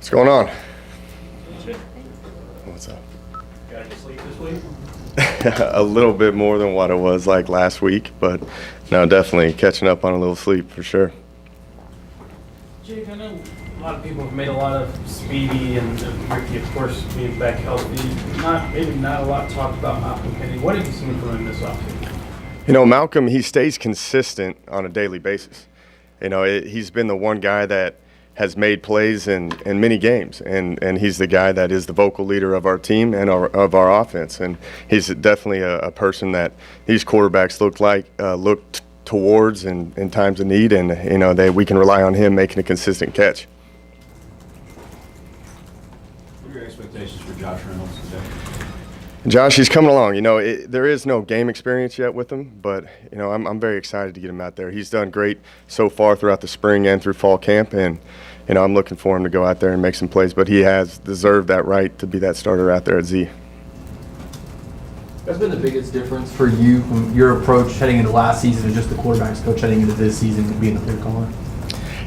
What's going on? What's up? Got any sleep this week? A little bit more than what it was like last week, but no, definitely catching up on a little sleep for sure. Jake, I know a lot of people have made a lot of Speedy and Ricky, of course, being back healthy. Maybe not a lot talked about Malcolm Kennedy. What have you seen from him this offseason? You know, Malcolm, he stays consistent on a daily basis. You know, he's been the one guy that has made plays in many games, and he's the guy that is the vocal leader of our team and of our offense. And he's definitely a person that these quarterbacks look towards in times of need, and you know we can rely on him making a consistent catch. What are your expectations for Josh Reynolds today? Josh, he's coming along. You know, there is no game experience yet with him, but you know, I'm very excited to get him out there. He's done great so far throughout the spring and through fall camp, and you know, I'm looking for him to go out there and make some plays. But he has deserved that right to be that starter out there at Z. What's been the biggest difference for you from your approach heading into last season and just the quarterbacks coach heading into this season being the play caller?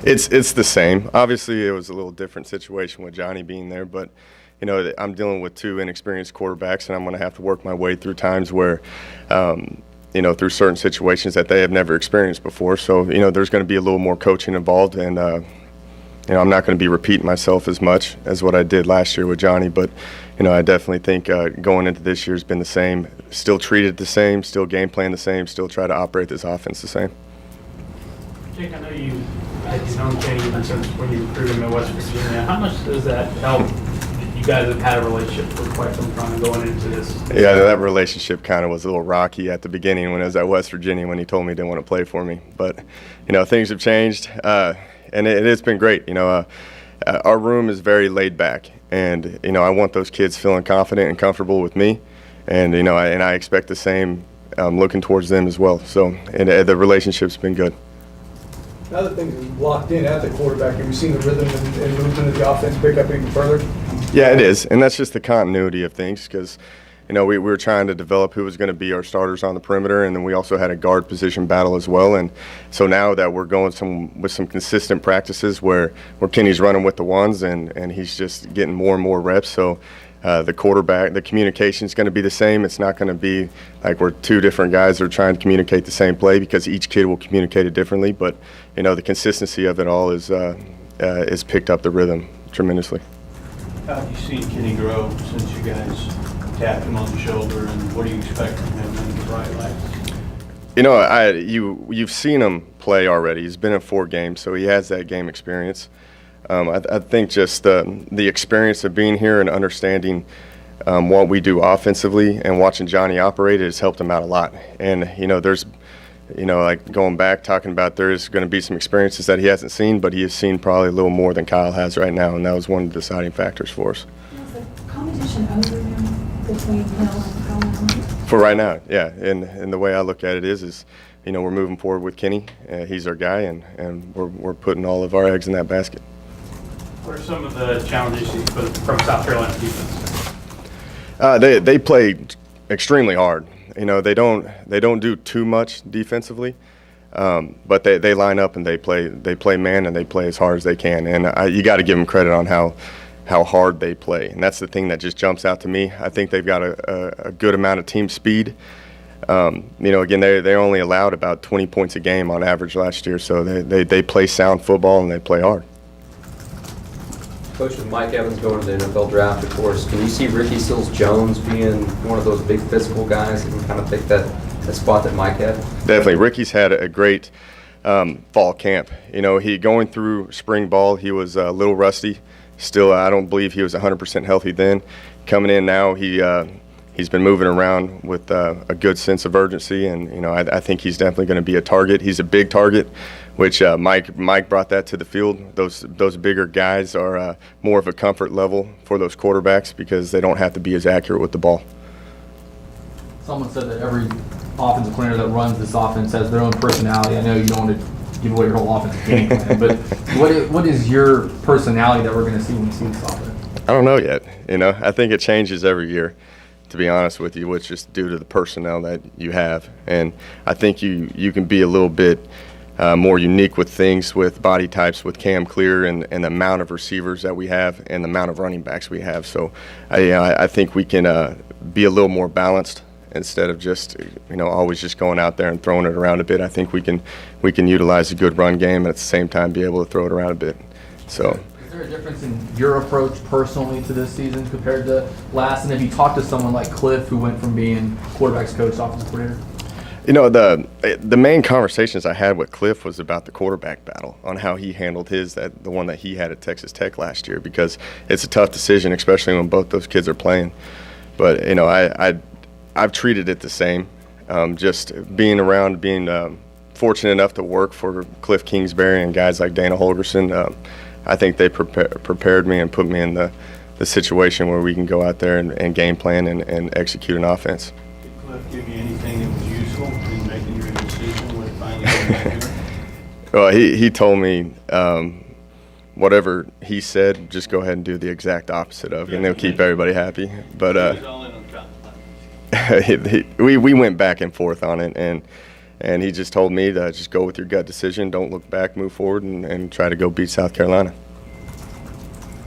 It's the same. Obviously, it was a little different situation with Johnny being there, but you know, I'm dealing with two inexperienced quarterbacks, and I'm going to have to work my way through times where, you know, through certain situations that they have never experienced before. So, you know, there's going to be a little more coaching involved, and, you know, I'm not going to be repeating myself as much as what I did last year with Johnny. But, you know, I definitely think going into this year has been the same, still treated the same, still game plan the same, still try to operate this offense the same. Jake, I know you had known Kenny since when you recruited him at West Virginia. How much does that help? You guys have had a relationship for quite some time going into this. Yeah, that relationship kind of was a little rocky at the beginning when I was at West Virginia when he told me he didn't want to play for me. But, you know, things have changed, and it's been great. You know, our room is very laid back, and, you know, I want those kids feeling confident and comfortable with me. And, you know, I expect the same looking towards them as well. So the relationship's been good. Now that things are locked in at the quarterback, have you seen the rhythm and movement of the offense pick up even further? Yeah, it is, and that's just the continuity of things because, you know, we were trying to develop who was going to be our starters on the perimeter, and then we also had a guard position battle as well. And so now that we're going with some consistent practices where Kenny's running with the ones and he's just getting more and more reps, so the quarterback, the communication is going to be the same. It's not going to be like we're two different guys that are trying to communicate the same play because each kid will communicate it differently. But, you know, the consistency of it all is picked up the rhythm tremendously. How have you seen Kenny grow since you guys tapped him on the shoulder, and what do you expect from him in the bright lights? You know, you've seen him play already. He's been in 4 games, so he has that game experience. I think just the experience of being here and understanding what we do offensively and watching Johnny operate has helped him out a lot. And, you know, there's, you know, like going back, talking about there's going to be some experiences that he hasn't seen, but he has seen probably a little more than Kyle has right now, and that was one of the deciding factors for us. Is the competition over now between Hill and Kyle? For right now, yeah. And the way I look at it is you know, we're moving forward with Kenny. He's our guy, and we're putting all of our eggs in that basket. What are some of the challenges you put from South Carolina defense? They play extremely hard. You know, they don't do too much defensively, but they line up and they play man, and they play as hard as they can. And you got to give them credit on how hard they play. And that's the thing that just jumps out to me. I think they've got a good amount of team speed. You know, again, they only allowed about 20 points a game on average last year, so they play sound football and they play hard. Coach, with Mike Evans going to the NFL draft, of course, can you see Ricky Seals-Jones being one of those big physical guys that can kind of take that spot that Mike had? Definitely. Ricky's had a great fall camp. You know, going through spring ball, he was a little rusty. Still, I don't believe he was 100% healthy then. Coming in now, he's been moving around with a good sense of urgency, and you know, I think he's definitely going to be a target. He's a big target, which Mike brought that to the field. Those bigger guys are more of a comfort level for those quarterbacks because they don't have to be as accurate with the ball. Someone said that every offensive coordinator that runs this offense has their own personality. I know you don't want to give away your whole offensive game plan, but what is your personality that we're going to see when we see this offense? I don't know yet. You know, I think it changes every year, to be honest with you, which is due to the personnel that you have. And I think you can be a little bit more unique with things, with body types, with Cam Clear, and the amount of receivers that we have and the amount of running backs we have. So I think we can be a little more balanced instead of just always just going out there and throwing it around a bit. I think we can utilize a good run game and at the same time be able to throw it around a bit. So. Is there a difference in your approach personally to this season compared to last? And if you talk to someone like Cliff, who went from being quarterbacks coach to offensive coordinator? The main conversations I had with Cliff was about the quarterback battle, on how he handled the one that he had at Texas Tech last year, because it's a tough decision, especially when both those kids are playing. But I've treated it the same. Just being around, being fortunate enough to work for Cliff Kingsbury and guys like Dana Holgerson, I think they prepared me and put me in the situation where we can go out there and game plan and execute an offense. Did Cliff give you anything that was useful in making your decision when finally came back here? Well, he told me whatever he said, just go ahead and do the exact opposite of, and they'll keep everybody happy. But It was all in on top. we went back and forth on it, and he just told me to just go with your gut decision, don't look back, move forward, and try to go beat South Carolina.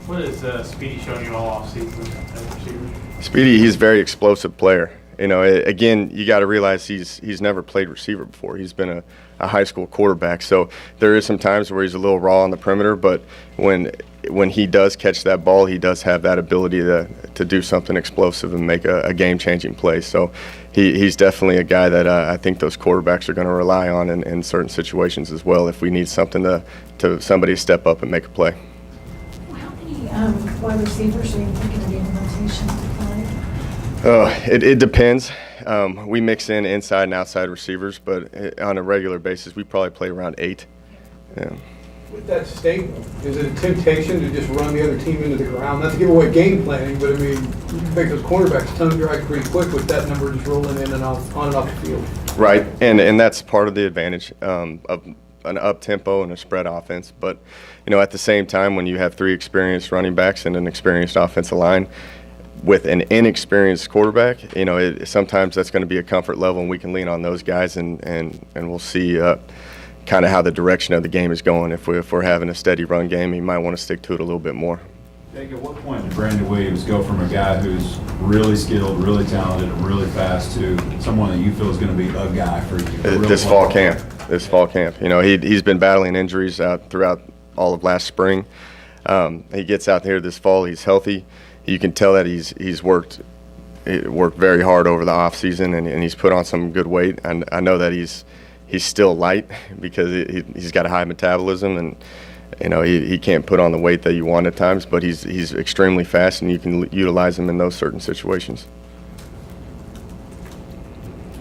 What is Speedy showing you all offseason as a receiver? Speedy, he's a very explosive player. Again, you got to realize he's never played receiver before. He's been a high school quarterback, so there is some times where he's a little raw on the perimeter, but when he does catch that ball, he does have that ability to do something explosive and make a game-changing play. So he's definitely a guy that I think those quarterbacks are going to rely on in certain situations as well, if we need something to somebody step up and make a play. How many wide receivers are you thinking of in rotation to play? It depends. We mix in inside and outside receivers, but on a regular basis, we probably play around 8. Yeah. With that statement, is it a temptation to just run the other team into the ground? Not to give away game planning, but I mean, you can make those cornerbacks tongue dry pretty quick with that number just rolling in and out, on and off the field. Right, and that's part of the advantage of an up-tempo and a spread offense. But, at the same time, when you have 3 experienced running backs and an experienced offensive line, with an inexperienced quarterback, sometimes that's going to be a comfort level, and we can lean on those guys, and we'll see kind of how the direction of the game is going. If we're having a steady run game, he might want to stick to it a little bit more. Jake, at what point did Brandon Williams go from a guy who's really skilled, really talented, and really fast to someone that you feel is going to be a guy for you? This fall camp. He's been battling injuries throughout all of last spring. He gets out here this fall. He's healthy. You can tell that he's worked very hard over the off season, and he's put on some good weight. And I know that he's still light because he's got a high metabolism, and he can't put on the weight that you want at times. But he's extremely fast, and you can utilize him in those certain situations.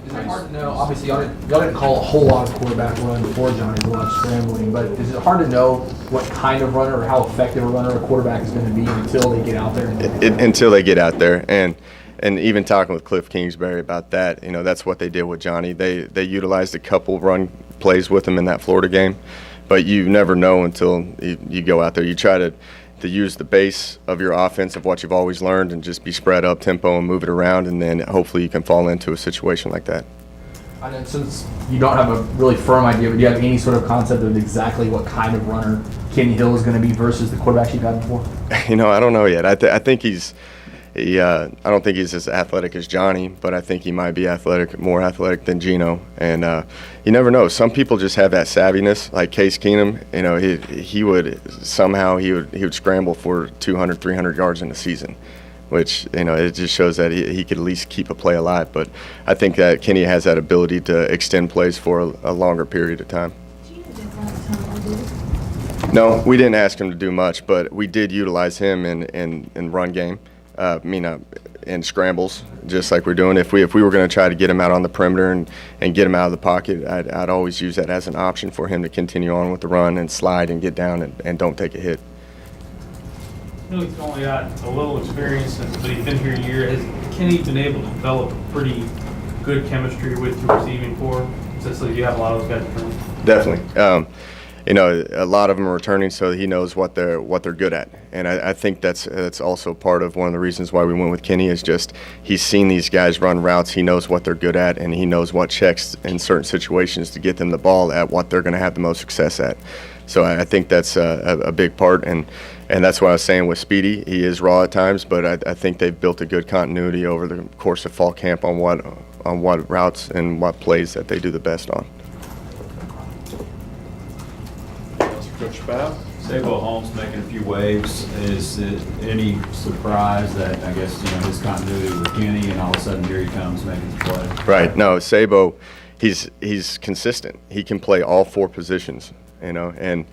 Is it hard to know? Obviously, y'all didn't call a whole lot of quarterback run before Johnny's a lot of scrambling, but is it hard to know what kind of runner or how effective a runner a quarterback is going to be until they get out there? Until they get out there, and even talking with Cliff Kingsbury about that, that's what they did with Johnny. They utilized a couple run plays with him in that Florida game, but you never know until you go out there. You try to use the base of your offense of what you've always learned and just be spread up tempo and move it around, and then hopefully you can fall into a situation like that. I know, since you don't have a really firm idea, but do you have any sort of concept of exactly what kind of runner Kenny Hill is going to be versus the quarterbacks you've had before? I don't know yet. I think I don't think he's as athletic as Johnny, but I think he might be more athletic than Gino. And you never know. Some people just have that savviness, like Case Keenum. He would scramble for 200, 300 yards in a season, which it just shows that he could at least keep a play alive. But I think that Kenny has that ability to extend plays for a longer period of time. Gino did a lot of time, did he? No, we didn't ask him to do much, but we did utilize him in run game. In scrambles, just like we're doing. If we were going to try to get him out on the perimeter and get him out of the pocket, I'd always use that as an option for him to continue on with the run and slide and get down and don't take a hit. He's only got a little experience, but he's been here a year. Has Kenny been able to develop pretty good chemistry with your receiving core, since you have a lot of those guys in front? Definitely. you know, a lot of them are returning, so he knows what they're good at. And I think that's also part of one of the reasons why we went with Kenny is just he's seen these guys run routes. He knows what they're good at, and he knows what checks in certain situations to get them the ball at what they're going to have the most success at. So I think that's a big part, and that's why I was saying with Speedy, he is raw at times, but I think they've built a good continuity over the course of fall camp on what routes and what plays that they do the best on. Coach Spav? Sabo Holmes making a few waves. Is it any surprise that, I guess, you know, his continuity with Kenny and all of a sudden here he comes making the play? Right. No, Sabo, he's consistent. He can play all 4 positions, you know, and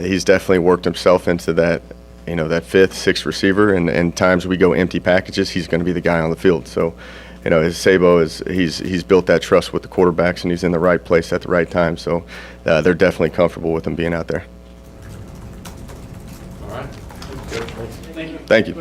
he's definitely worked himself into that, you know, that 5th, 6th receiver, and times we go empty packages, he's going to be the guy on the field. So, you know, Sabo he's built that trust with the quarterbacks, and he's in the right place at the right time. So they're definitely comfortable with him being out there. All right. Thank you.